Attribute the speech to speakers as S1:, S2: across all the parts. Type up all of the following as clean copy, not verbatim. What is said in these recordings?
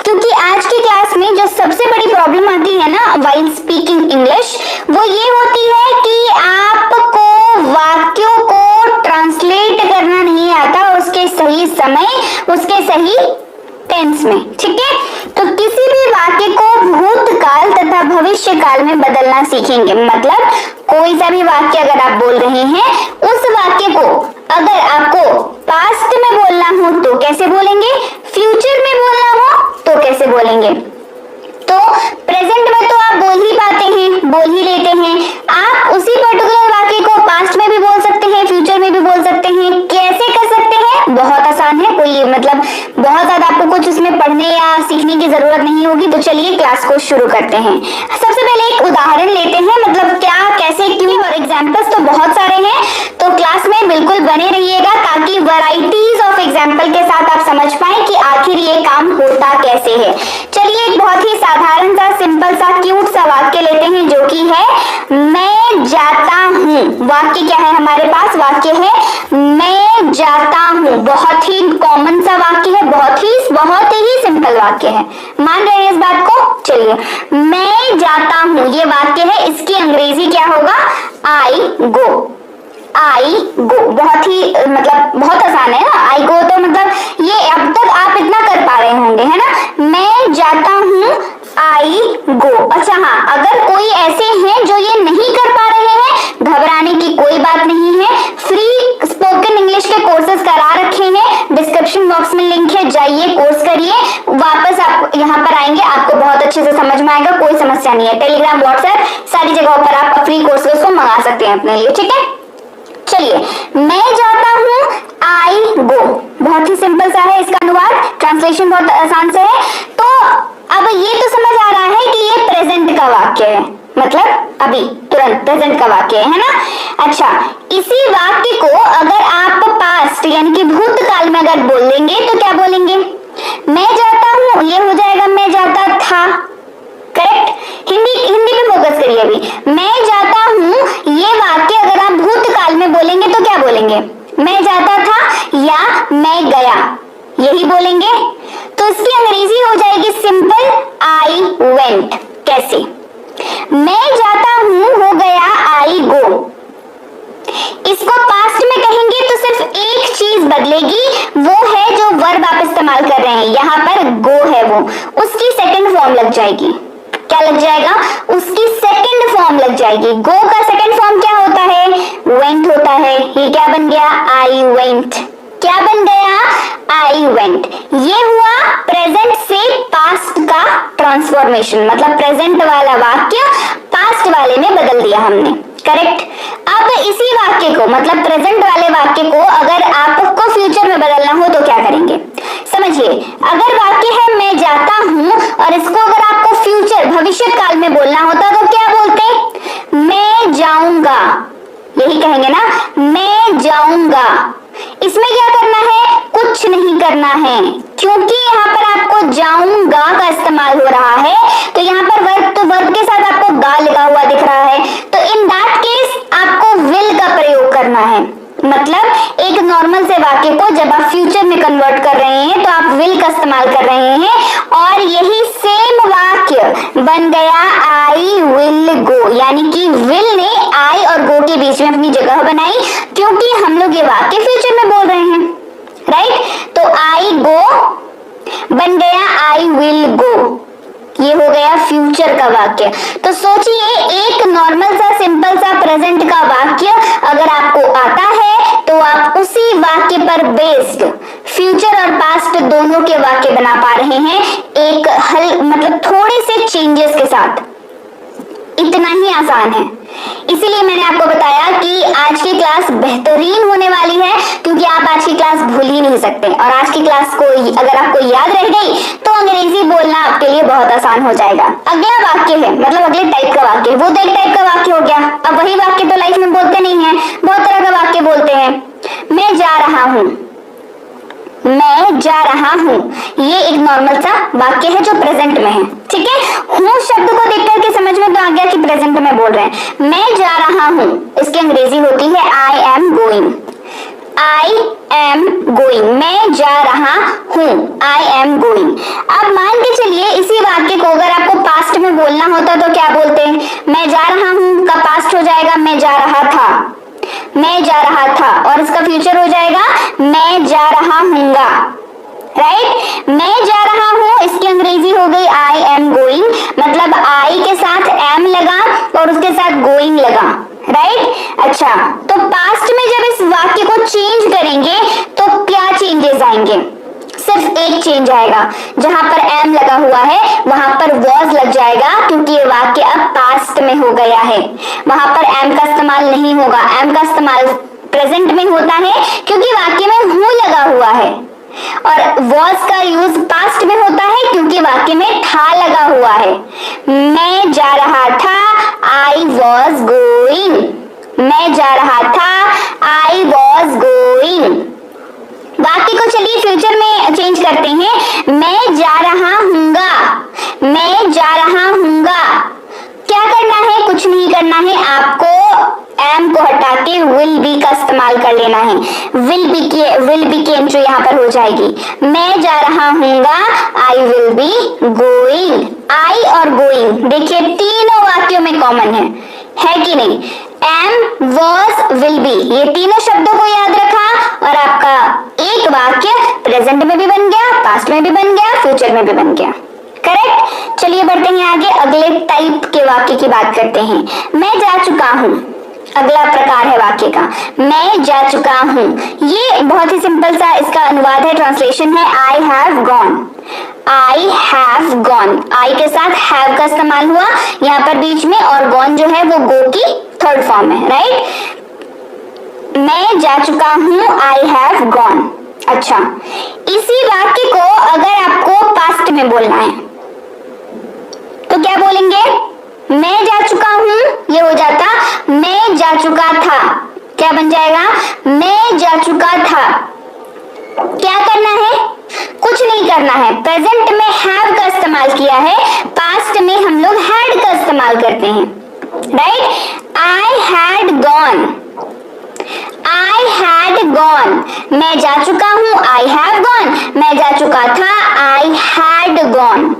S1: क्योंकि आज की क्लास में जो सबसे बड़ी प्रॉब्लम आती है ना व्हाइल स्पीकिंग इंग्लिश, वो ये होती है कि आपको वाक्यों को ट्रांसलेट करना नहीं आता उसके सही समय, उसके सही टेंस में। ठीक है, तो किसी भी वाक्य को भूतकाल तथा भविष्य काल में बदलना सीखेंगे। मतलब कोई सा भी वाक्य अगर आप बोल रहे हैं, उस वाक्य को अगर आपको पास्ट में बोलना हो तो कैसे बोलेंगे, फ्यूचर में बोलना हो तो कैसे बोलेंगे। तो प्रेजेंट में तो आप बोल ही पाते हैं, बोल ही लेते हैं। आप उसी पर्टिकुलर वाक्य को पास्ट में भी बोल सकते हैं, फ्यूचर में भी बोल सकते हैं। कैसे कर सकते हैं, बहुत आसान है, कोई मतलब बहुत ज्यादा आपको कुछ उसमें पढ़ने या सीखने की जरूरत नहीं होगी। तो चलिए क्लास को शुरू करते हैं। सबसे पहले एक उदाहरण लेते हैं, मतलब क्या, कैसे, क्यों, और एग्जाम्पल्स तो बहुत सारे हैं। तो क्लास में बिल्कुल बने रहिएगा ताकि वैरायटीज ऑफ एग्जाम्पल के साथ आप समझ पाए कि आखिर ये काम होता कैसे है। चलिए एक बहुत ही साधारण सा, सिंपल सा, क्यूट सा वाक्य लेते हैं जो कि है मैं जाता हूँ। वाक्य क्या है हमारे पास, वाक्य है मैं जाता हूँ। बहुत ही कॉमन सा वाक्य है, बहुत ही सिंपल वाक्य है। मान रहे हैं इस बात को। चलिए मैं जाता हूँ ये वाक्य है, इसकी अंग्रेजी क्या होगा, आई गो। आई गो बहुत ही मतलब बहुत आसान है ना। आई गो तो मतलब ये अब तक आप इतना कर पा रहे होंगे, है ना। मैं जाता हूँ, आई गो। अच्छा हाँ, अगर कोई ऐसे हैं जो ये नहीं कर पा रहे हैं, घबराने की कोई बात नहीं है। फ्री स्पोकन इंग्लिश के कोर्सेज करा रखे हैं, डिस्क्रिप्शन बॉक्स में लिंक है, जाइए कोर्स करिए। वापस आप यहाँ पर आएंगे, आपको बहुत अच्छे से समझ में आएगा, कोई समस्या नहीं है। टेलीग्राम, व्हाट्सएप सारी जगहों पर आप फ्री कोर्सेज को मंगा सकते हैं अपने लिए। ठीक है, चलिए मैं जाता हूँ, आई गो। बहुत ही सिंपल सा है इसका अनुवाद, ट्रांसलेशन बहुत आसान से है। तो अब ये तो समझ आ रहा है कि ये प्रेजेंट का वाक्य है, मतलब अभी तुरंत प्रेजेंट का वाक्य है ना। अच्छा, इसी वाक्य को अगर आप पास्ट यानी कि भूतकाल में अगर बोलेंगे तो क्या बोलेंगे, मैं जाता हूँ, ये हो जाएगा मैं जाता था। करेक्ट, हिंदी पे फोकस करिए अभी। मैं जाता हूँ ये वाक्य अगर आप भूतकाल में बोलेंगे तो क्या बोलेंगे, मैं जाता था या मैं गया, यही बोलेंगे। तो इसकी अंग्रेजी हो जाएगी सिंपल, आई वेंट। कैसे, मैं जाता हूँ हो गया आई गो। इसको पास्ट में कहेंगे तो सिर्फ एक चीज बदलेगी, वो है जो वर्ब आप इस्तेमाल कर रहे हैं, यहाँ पर गो है वो, उसकी सेकंड फॉर्म लग जाएगी। क्या लग जाएगा, उसकी सेकंड फॉर्म लग जाएगी। गो का सेकंड फॉर्म क्या होता है, वेंट होता है। ये क्या बन गया, आई वेंट। क्या बन गया, आई वेंट। ये हुआ प्रेजेंट से पास्ट का ट्रांसफॉर्मेशन, मतलब प्रेजेंट वाला वाक्य पास्ट वाले में बदल दिया हमने। करेक्ट। अब इसी वाक्य को मतलब प्रेजेंट वाले वाक्य को अगर आपको फ्यूचर में बदलना हो तो क्या करेंगे, समझिए। अगर वाक्य है मैं जाता हूँ और इसको अगर आपको फ्यूचर भविष्य काल में बोलना होता तो क्या बोलते, मैं जाऊंगा, यही कहेंगे ना, मैं जाऊंगा। इसमें क्या करना है, कुछ नहीं करना है, क्योंकि यहाँ पर आपको जाऊंगा का इस्तेमाल हो रहा है। तो यहाँ पर वर्ब, तो वर्ब के साथ आपको गा लगा हुआ दिख रहा है, तो इन दैट केस आपको विल का प्रयोग करना है। मतलब एक नॉर्मल से वाक्य को जब आप फ्यूचर में कन्वर्ट कर रहे हैं तो आप विल का इस्तेमाल कर रहे हैं, और यही सेम वाक्य बन गया आई विल गो, यानी कि विल ने आई और गो के बीच में अपनी जगह बनाई, क्योंकि हम लोग ये वाक्य फ्यूचर में बोल रहे हैं। राइट, तो आई गो बन गया आई विल गो, ये हो गया फ्यूचर का वाक्य। तो सोचिए, एक नॉर्मल सा सिंपल सा प्रेजेंट का वाक्य अगर आपको आता है तो आप उसी वाक्य पर बेस्ड फ्यूचर और पास्ट दोनों के वाक्य बना पा रहे हैं, एक हल मतलब थोड़े से चेंजेस के साथ। इतना ही आसान है, इसीलिए मैंने आपको बताया कि आज की क्लास बेहतरीन होने वाली है, क्योंकि आप आज की क्लास भूल ही नहीं सकते। और आज की क्लास को अगर आपको याद रह गई तो अंग्रेजी बोलना आपके लिए बहुत आसान हो जाएगा। अगला वाक्य है, मतलब अगले टाइप का वाक्य, वो तो एक टाइप का वाक्य हो गया। अब वही वाक्य तो लाइफ में बोलते नहीं है, बहुत तरह का वाक्य बोलते हैं। मैं जा रहा हूँ, मैं जा रहा हूँ, ये एक नॉर्मल सा वाक्य है जो प्रेजेंट में है। ठीक है, हूँ शब्द को देख करके समझ में तो आ गया कि प्रेजेंट में बोल रहे हैं। मैं जा रहा हूँ, इसकी अंग्रेजी होती है I am going. I am going, मैं जा रहा हूँ, आई एम गोइंग। अब मान के चलिए इसी वाक्य को अगर आपको पास्ट में बोलना होता तो क्या बोलते हैं? मैं जा रहा हूं का पास्ट हो जाएगा मैं जा रहा था, मैं जा रहा था, और इसका फ्यूचर हो जाएगा मैं जा रहा हूंगा, राइट। मैं जा रहा हूं इसकी अंग्रेजी हो गई आई एम गोइंग, मतलब आई के साथ एम लगा और उसके साथ गोइंग लगा, राइट। अच्छा, तो पास्ट में जब इस वाक्य को चेंज करेंगे तो क्या चेंजेस आएंगे? सिर्फ एक चेंज आएगा, जहां पर एम लगा हुआ है वहां पर वॉज लग जाएगा, क्योंकि ये वाक्य अब पास्ट में हो गया है। वहां पर एम का इस्तेमाल नहीं होगा, एम का इस्तेमाल प्रेजेंट में होता है क्योंकि वाक्य में हूं लगा हुआ है, और वॉज का यूज पास्ट में होता है क्योंकि वाक्य में था लगा हुआ है। मैं जा रहा था, आई वॉज गोइंग, मैं जा रहा था, आई वॉज गोइंग। वाक्य को चलिए फ्यूचर में चेंज करते हैं, मैं जा रहा हूंगा, मैं जा रहा हूंगा। क्या करना है? कुछ नहीं करना है, आपको एम को हटा के विल बी का इस्तेमाल कर लेना है। विल बी की एंट्री यहाँ पर हो जाएगी। मैं जा रहा हूंगा, आई विल बी गोइंग। आई और गोइंग देखिए तीनों वाक्यों में कॉमन है कि नहीं? एम, वॉज, विल बी, ये तीनों शब्दों को याद रखा और आपका एक वाक्य प्रेजेंट में भी बन गया, पास्ट में भी बन गया, फ्यूचर में भी बन गया, करेक्ट। चलिए बढ़ते हैं आगे, अगले टाइप के वाक्य की बात करते हैं। मैं जा चुका हूं, अगला प्रकार है वाक्य का, मैं जा चुका हूं। ये बहुत ही सिंपल सा इसका अनुवाद है, ट्रांसलेशन है I have gone. I have gone, I के साथ हैव का इस्तेमाल हुआ यहाँ पर बीच में, और गॉन जो है वो गो की थर्ड फॉर्म है, राइट। मैं जा चुका हूं, आई हैव गॉन। अच्छा, इसी वाक्य को अगर आपको पास्ट में बोलना है तो क्या बोलेंगे? मैं जा चुका हूं, ये हो जाता मैं जा चुका था। क्या बन जाएगा? मैं जा चुका था। क्या करना है? कुछ नहीं करना है। प्रेजेंट में हैव का इस्तेमाल किया है, पास्ट में हम लोग हैड का इस्तेमाल करते हैं, right. I had gone, I had gone. मैं जा चुका हूं, आई हैव गॉन। मैं जा चुका था, आई हैड गॉन।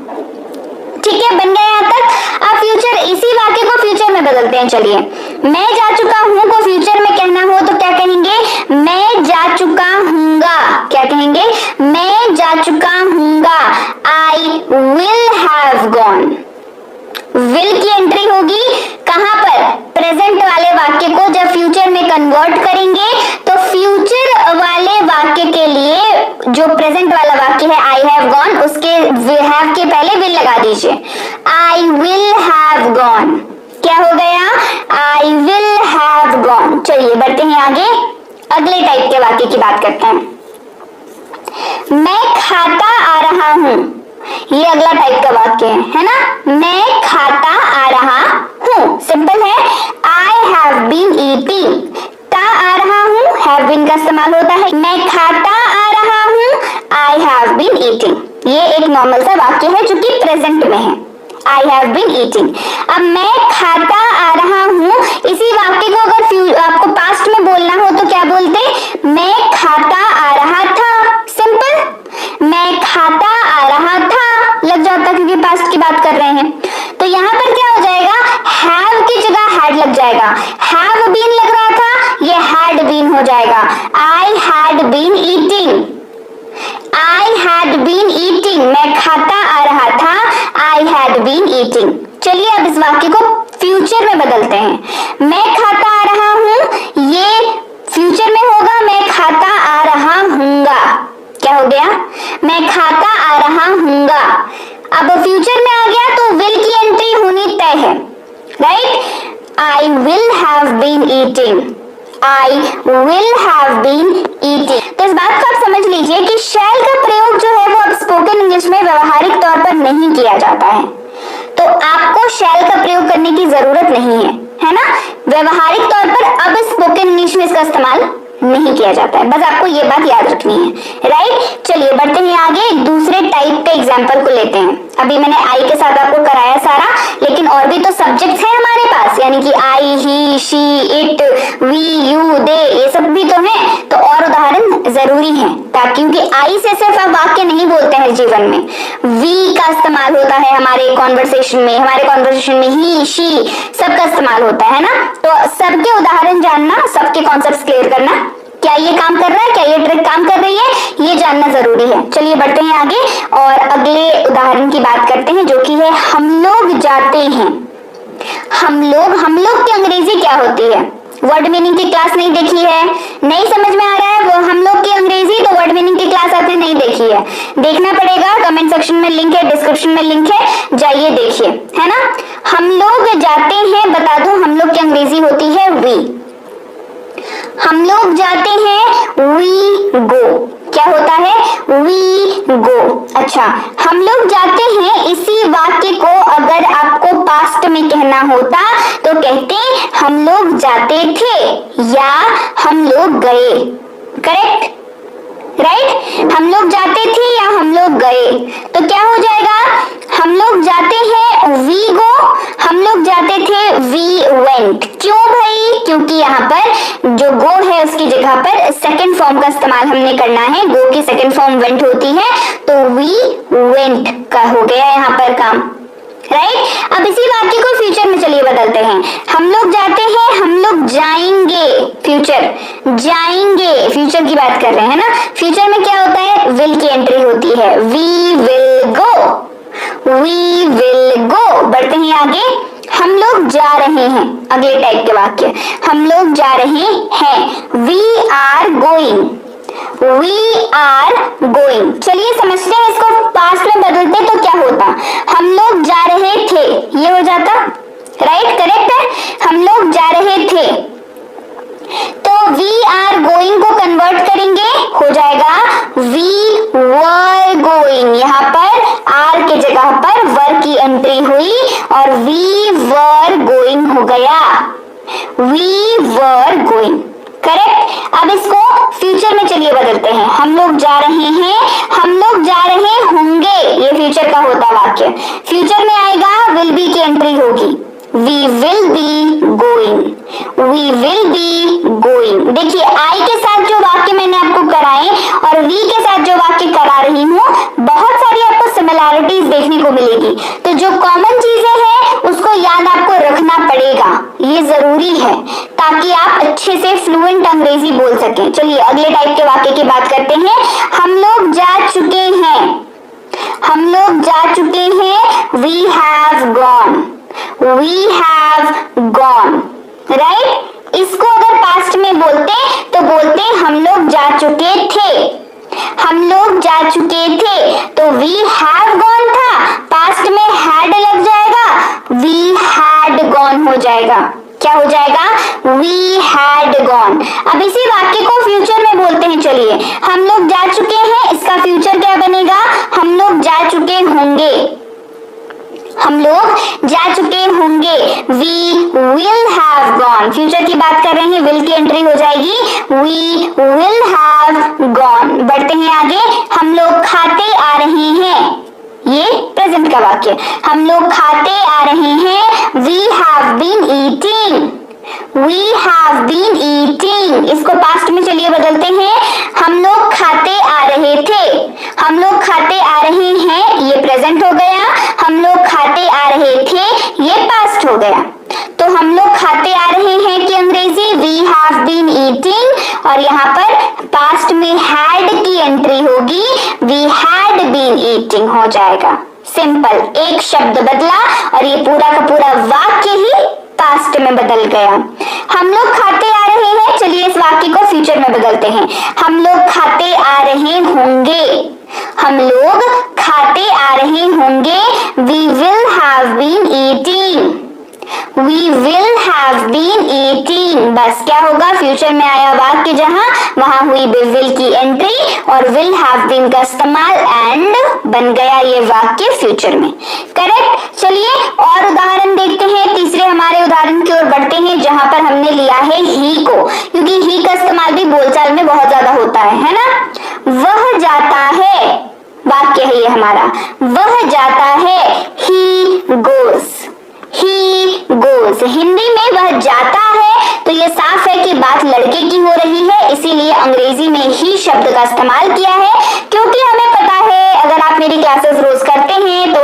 S1: ठीक है, बन गया यहाँ तक। अब फ्यूचर, इसी वाक्य को फ्यूचर में बदलते हैं। चलिए, मैं जा चुका हूं को फ्यूचर में कहना हो तो क्या कहेंगे? मैं जा चुका हूंगा। क्या कहेंगे? मैं जा चुका हूंगा। I will have gone. Will की एंट्री होगी कहां पर? प्रेजेंट वाले वाक्य को जब फ्यूचर में कन्वर्ट करेंगे तो फ्यूचर वाले वाक्य के लिए जो प्रेजेंट वाला वाक्य है आई हैव गॉन, उसके हैव के पहले विल लगा दीजिए। आई विल हैव गॉन। क्या हो गया? आई विल हैव गॉन। चलिए बढ़ते हैं आगे, अगले टाइप के वाक्य की बात करते हैं। मैं खाता आ रहा हूं, ये अगला टाइप का वाक्य है ना। मैं खाता आ रहा हूं, सिंपल है। आई हैव बीन ईटिंग, ता आ रहा हूं, हैव बीन का इस्तेमाल होता है। मैं खाता आ रहा हूं, आई हैव बीन ईटिंग। ये एक नॉर्मल सा वाक्य है जो कि प्रेजेंट में है, आई हैव बीन ईटिंग। अब मैं खाता आ रहा हूं, इसी वाक्य को अगर आपको पास्ट में बोलना हो तो क्या बोलते? मैं खाता आ रहा था। सिंपल, मैं खाता आ रहा था लग जाता क्योंकि पास्ट की बात कर रहे हैं। तो यहाँ पर क्या हो जाएगा? हैव की जगह हैड लग जाएगा। हैव बीन लग रहा था, ये हैड बीन हो जाएगा। I had been eating, I had been eating. मैं खाता आ रहा था, आई हैड बीन ईटिंग। चलिए अब इस वाक्य को फ्यूचर में बदलते हैं। मैं खाता आ रहा हूं, ये फ्यूचर में होगा मैं खाता आ रहा हूंगा। क्या हो गया? मैं खाता आ रहा हूंगा। अब फ्यूचर में आ गया तो विल की एंट्री होनी तय है, right. I will have been eating, I will have been eating. तो इस बात को आप समझ लीजिए कि शैल का प्रयोग जो है वो अब स्पोकन इंग्लिश में व्यवहारिक तौर पर नहीं किया जाता है, तो आपको शैल का प्रयोग करने की जरूरत नहीं है ना। व्यवहारिक तौर पर अब स्पोकन इंग्लिश में इसका इस्तेमाल नहीं किया जाता है, बस आपको ये बात याद रखनी है, राइट। चलिए बढ़ते हैं आगे, दूसरे टाइप के एग्जाम्पल को लेते हैं। अभी मैंने आई के साथ आपको कराया सारा, लेकिन और भी तो सब्जेक्ट्स हैं हमारे पास, यानी कि आई, ही, शी, इट, वी, यू, दे, ये सब भी तो हैं। तो और उदाहरण जरूरी है, ताकि क्योंकि आई से सिर्फ आप वाक्य नहीं बोलते हैं जीवन में, वी का इस्तेमाल होता है हमारे कॉन्वर्सेशन में, ही, शी सबका इस्तेमाल होता है ना। तो सबके उदाहरण जानना, सबके कॉन्सेप्ट्स क्लियर करना, क्या ये काम कर रहा है, क्या ये ट्रिक काम कर रही है, ये जानना जरूरी है। चलिए बढ़ते हैं आगे और अगले उदाहरण की बात करते हैं, जो कि है हम लोग जाते हैं। हम लोग की अंग्रेजी क्या होती है? वर्ड मीनिंग की क्लास नहीं देखी है, नहीं समझ में आ रहा है वो हम लोग की अंग्रेजी, तो वर्ड मीनिंग की क्लास आपने नहीं देखी है, देखना पड़ेगा। कमेंट सेक्शन में लिंक है, डिस्क्रिप्शन में लिंक है, जाइए देखिए, है ना। हम लोग जाते हैं, बता दो हम लोग की अंग्रेजी होती है वी। हम लोग जाते हैं वी गो, क्या होता है? We go. अच्छा, हम लोग जाते हैं, इसी वाक्य को अगर आपको पास्ट में कहना होता तो कहते हम लोग जाते थे या हम लोग गए। Correct, right? हम लोग जाते थे या हम लोग गए, तो क्या हो जाएगा? हम लोग जाते हैं वी गो, हम लोग जाते थे वी वेंट। क्यों भाई? क्योंकि यहाँ पर जो गो है उसकी जगह पर सेकंड फॉर्म का इस्तेमाल हमने करना है। गो की सेकंड फॉर्म वेंट होती है, तो वी वेंट का हो गया यहाँ पर काम, राइट। अब इसी वाक्य को फ्यूचर में चलिए बदलते हैं। हम लोग जाते हैं, हम लोग जाएंगे। फ्यूचर, जाएंगे, फ्यूचर की बात कर रहे हैं ना। फ्यूचर में क्या होता है? विल की एंट्री होती है, we will go, we will go. बढ़ते हैं आगे, हम लोग जा रहे हैं, अगले टाइप के वाक्य। हम लोग जा रहे हैं, we are going, we are going. चलिए समझते हैं इसको, पास्ट में बदलते तो क्या होता? हम लोग जा रहे थे, ये हो जाता, राइट, करेक्ट है। हम लोग जा रहे थे, तो वी आर गोइंग को कन्वर्ट करेंगे, हो जाएगा वी वर गोइंग। यहाँ पर आर के जगह पर वर की एंट्री हुई और वी वर गोइंग हो गया, वी वर गोइंग। करेक्ट। अब इसको फ्यूचर में चलिए बदलते हैं। हम लोग जा रहे हैं, हम लोग जा रहे होंगे, ये फ्यूचर का होता वाक्य। फ्यूचर में आएगा, विल बी की एंट्री होगी, we will be going, we will be going. देखिए आई के साथ जो वाक्य मैंने आपको कराए और वी के साथ जो वाक्य करा रही हूँ, बहुत सारी आपको सिमिलैरिटीज देखने को मिलेगी। तो जो कॉमन चीजें हैं उसको याद आपको रखना पड़ेगा, ये जरूरी है ताकि आप अच्छे से फ्लुएंट अंग्रेजी बोल सकें। चलिए अगले टाइप के वाक्य की बात करते हैं। हम लोग जा चुके हैं, हम लोग जा चुके हैं, we have gone, we have gone, right? इसको अगर पास्ट में बोलते तो बोलते हम लोग जा चुके थे, हम लोग जा चुके थे, तो we have gone था, पास्ट में had लग जाएगा, we had gone हो जाएगा। क्या हो जाएगा? we had gone। अब इसी वाक्य को फ्यूचर में बोलते हैं। चलिए हम लोग जा चुके हैं, इसका फ्यूचर क्या बनेगा? हम लोग जा चुके होंगे, हम लोग जा चुके होंगे, we will have gone। Future की बात कर रहे हैं, will की एंट्री हो जाएगी, we will have gone। बढ़ते हैं आगे, हम लोग खाते आ रहे हैं, ये प्रेजेंट का वाक्य। हम लोग खाते आ रहे हैं, we have been eating, we have been eating। इसको पास्ट में चलिए बदलते हैं। हम लोग खाते आ रहे थे, हम लोग खाते आ रहे हैं, ये प्रेजेंट हो गया। हम लोग खाते आ रहे थे, ये पास्ट हो गया। तो हम लोग खाते आ रहे हैं की अंग्रेजी we have been eating, और यहाँ पर पास्ट में had की एंट्री होगी, we had been eating हो जाएगा। सिंपल, एक शब्द बदला और ये पूरा का पूरा वाक्य ही पास्ट में बदल गया। हम लोग खाते आ रहे हैं, चलिए इस वाक्य को फ्यूचर में बदलते हैं। हम लोग खाते आ रहे होंगे, हम लोग खाते आ रहे होंगे, we will have been eating, we will have been eating। बस क्या होगा? फ्यूचर में आया वाक्य जहां, वहां हुई will की एंट्री और will have been का इस्तेमाल एंड बन गया ये वाक्य फ्यूचर में। करेक्ट। चलिए और उदाहरण देखते हैं। तीसरे हमारे उदाहरण की ओर बढ़ते हैं, जहां पर हमने लिया है ही को, क्योंकि ही का इस्तेमाल भी बोलचाल में बहुत ज्यादा होता है ना। वह जाता है, वाक्य है ये हमारा, वह जाता है, he goes, he goes। Hindi में वह जाता है, तो ये साफ है कि बात लड़के की हो रही है, इसीलिए अंग्रेजी में ही शब्द का इस्तेमाल किया है। क्योंकि हमें पता है, अगर आप मेरी क्लासेस रोज करते हैं तो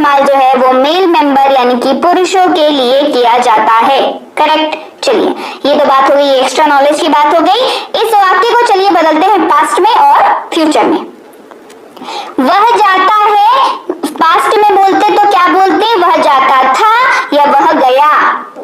S1: इस्तेमाल जो है वो मेल मेंबर यानी कि पुरुषों के लिए किया जाता है। करेक्ट। चलिए, ये तो बात हो गई, एक्स्ट्रा नॉलेज की बात हो गई। इस वाक्य को चलिए बदलते हैं पास्ट में और फ्यूचर में। वह जाता है, पास्ट में बोलते तो क्या बोलते, वह जाता था या वह गया।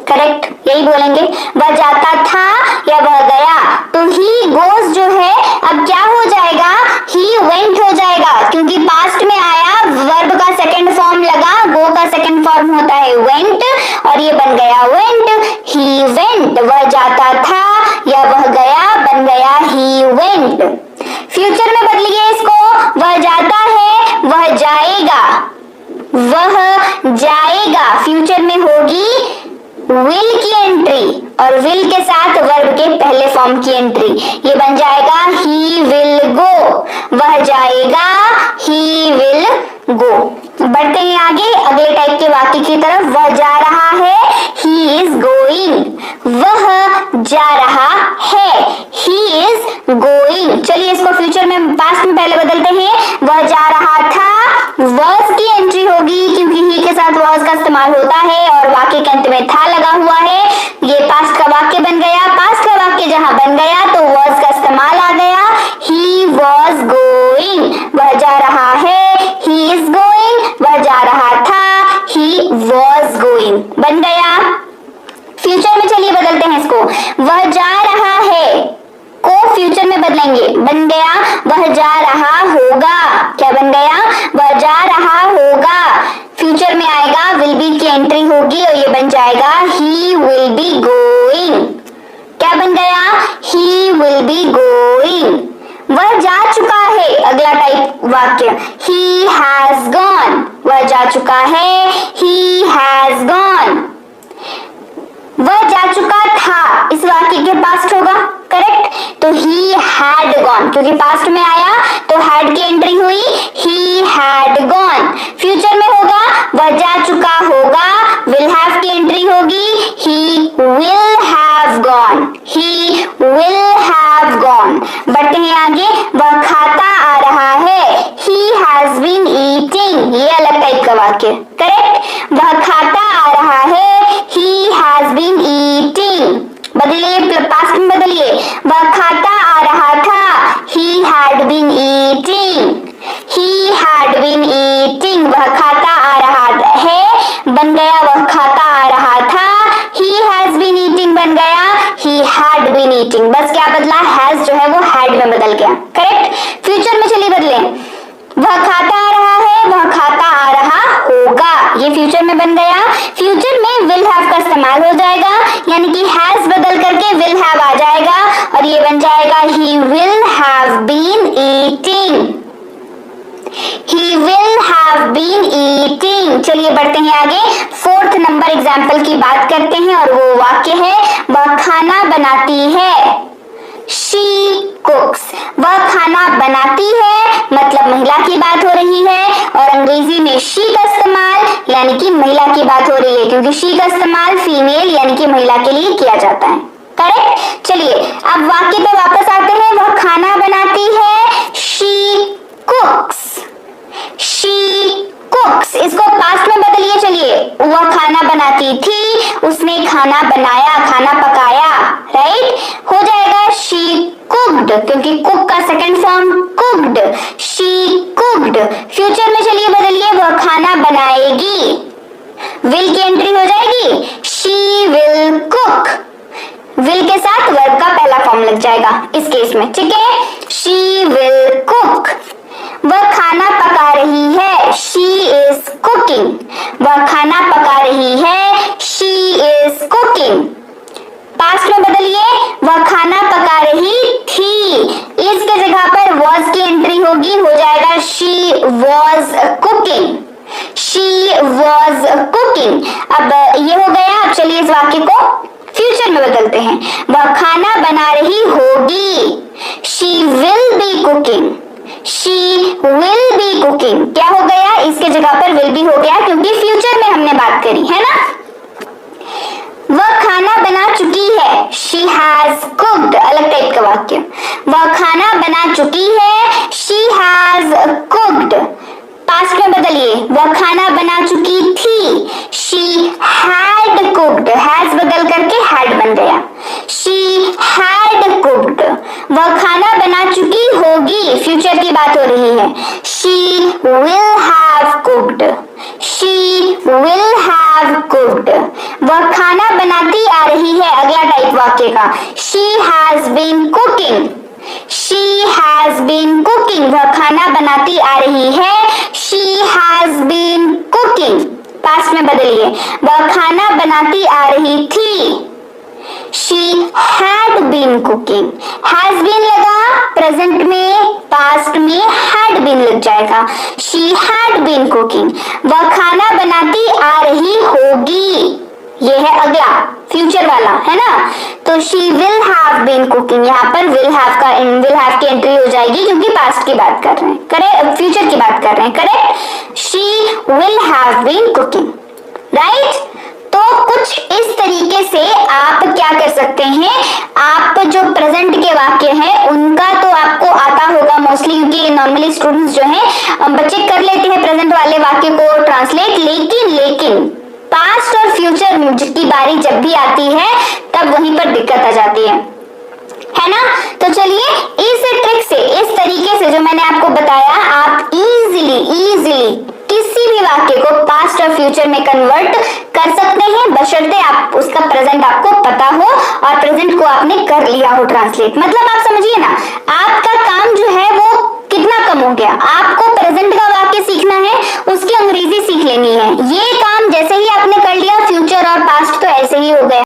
S1: करेक्ट, यही बोलेंगे, वह जाता था या वह गया। तो ही गोज जो है अब क्या हो जाएगा, ही वेंट हो जाएगा, क्योंकि पास्ट में आया, वर्ब का सेकंड फॉर्म लगा, गो का सेकंड फॉर्म होता है वेंट, और ये बन गया वेंट, ही वेंट। वह जाता था या वह गया, बन गया ही वेंट। फ्यूचर में बदलिए इसको, वह जाता है, वह जाएगा, वह जाएगा। फ्यूचर में होगी विल की एंट्री, और विल के साथ वर्ब के पहले फॉर्म की एंट्री, ये बन जाएगा ही विल गो। वह जाएगा, ही विल गो। बढ़ते हैं आगे अगले टाइप के वाक्य की तरफ। वह जा रहा है, ही इज गोइंग। वह जा रहा है, ही इज गोइंग। चलिए इसको फ्यूचर में, पास्ट में पहले बदलते हैं। वह जा रहा था, was की एंट्री होगी, क्योंकि ही के साथ was का इस्तेमाल होता है, और वाक्य के अंत में था लगा हुआ है, ये पास्ट का वाक्य बन गया। पास्ट का वाक्य जहां बन गया तो was का इस्तेमाल आ गया। he was going, वह जा रहा है, he is going, वह जा रहा था, he was going, बन गया। फ्यूचर में चलिए बदलते हैं इसको। वह जा रहा है को फ्यूचर में बदलेंगे, बन गया वह जा रहा होगा। क्या बन गया, वह जा रहा होगा। फ्यूचर में आएगा, विल बी की एंट्री होगी, और ये बन जाएगा ही विल बी गोइंग। क्या बन गया, ही विल बी गोइंग। वह जा चुका है, अगला टाइप वाक्य, ही हैज गॉन। वह जा चुका है, ही हैज गॉन। वह जा चुका था, इस वाक्य के पास्ट होगा। करेक्ट, तो ही हैड गॉन, क्योंकि पास्ट में आया तो हैड की एंट्री हुई, ही हैड गॉन। फ्यूचर में होगा, वह जा चुका होगा, विल हैव की एंट्री होगी, ही will have gone, he will have gone. बढ़ते हैं आगे। वह खाता आ रहा है, ही हैज बीन ईटिंग। ये अलग टाइप का वाक्य। करेक्ट, वह खाता आ रहा है, ही हैज बीन ईटिंग। बदलिए, पास्ट में बदलिए। वह खाता आ रहा था, he had been eating, he had been eating। वह खाता आ रहा है, बन गया वह खाता आ रहा था, he has been eating बन गया, he had been eating। बस क्या बदला, has जो है वो had में बदल गया। करेक्ट। फ्यूचर में चलिए बदले। वह खाता आ रहा है, वह खाता आ रहा होगा, ये फ्यूचर में बन गया। फ्यूचर में विल हैव का इस्तेमाल हो जाएगा, यानी कि हैज बदल करके विल हैव आ जाएगा, और ये बन जाएगा he will have been eating, he will have been eating. चलिए बढ़ते हैं आगे। फोर्थ नंबर एग्जाम्पल की बात करते हैं, और वो वाक्य है, वह खाना बनाती है, she cooks। वह खाना बनाती है, मतलब महिला की बात हो रही है, और अंग्रेजी में she का इस्तेमाल यानी कि महिला की बात हो रही है, क्योंकि she का इस्तेमाल फीमेल यानी कि महिला के लिए किया जाता है। करेक्ट। चलिए अब वाक्य पे वापस आते हैं। वह खाना बनाती है, she cooks, she cooks। इसको पास्ट में बदलिए। चलिए, वह खाना बनाती थी, उसने खाना बनाया, खाना पकाया। राइट, हो जाएगा she cooked, क्योंकि कुक का second form cooked, she cooked। Future में चलिए बदलिए, वह खाना बनाएगी, विल की एंट्री हो जाएगी, she will cook। विल के साथ वर्ब का पहला फॉर्म लग जाएगा इस केस में। ठीक है, she will cook। वह खाना पका रही है, she is cooking। वह खाना पका रही है, she is cooking। पास्ट में बदलिए, वह खाना पका रही थी, इसके जगह पर was की एंट्री होगी, हो जाएगा she was cooking, she was cooking। अब ये हो गया। अब चलिए इस वाक्य को फ्यूचर में बदलते हैं। वह खाना बना रही होगी, she will be cooking, she will be cooking। क्या हो गया, इसके जगह पर will be हो गया, क्योंकि फ्यूचर में हमने बात करी है ना। वह खाना बना चुकी है, she has cooked। अलग टाइप का वाक्य। वह खाना बना चुकी है, she has cooked। पास्ट में बदलिए, वह खाना बना चुकी cooked, वह खाना बना चुकी होगी, फ्यूचर की बात हो रही है। She will have cooked, she will have cooked, वह खाना बनाती आ रही है, अगला टाइप वाक्य का। She has been cooking, she has been cooking, वह खाना बनाती आ रही है। She has been cooking, past में बदलिए, वह खाना बनाती आ रही थी। She had been cooking, has been लगा प्रेजेंट में, पास्ट में had been लग जाएगा। She had been cooking, वह खाना बनाती आ रही होगी, ये है अगला फ्यूचर वाला, है ना। तो she will have been cooking, यहाँ पर will have की एंट्री हो जाएगी क्योंकि पास्ट की बात कर रहे हैं, करेक्ट, फ्यूचर की बात कर रहे हैं, correct. She will have been cooking, right. तो कुछ इस तरीके से आप क्या कर सकते हैं, आप जो प्रेजेंट के वाक्य हैं उनका तो आपको आता होगा मोस्टली, क्योंकि नॉर्मली स्टूडेंट्स जो हैं बच्चे कर लेते हैं प्रेजेंट वाले वाक्य को ट्रांसलेट, लेकिन पास्ट और फ्यूचर की बारी जब भी आती है तब वहीं पर दिक्कत आ जाती है ना। तो चलिए इस ट्रिक से, इस तरीके से जो मैंने आपको बताया, आप इजीली किसी भी वाक्य को पास्ट और फ्यूचर में कन्वर्ट कर सकते हैं, बशर्ते आप उसका प्रेजेंट आपको पता हो और प्रेजेंट को आपने कर लिया हो ट्रांसलेट। मतलब आप समझिए ना, आपका काम जो है वो कितना कम हो गया। आपको प्रेजेंट का वाक्य सीखना है, उसकी अंग्रेजी सीख लेनी है। ये काम जैसे ही आपने कर लिया, फ्यूचर और पास्ट तो ऐसे ही हो गया।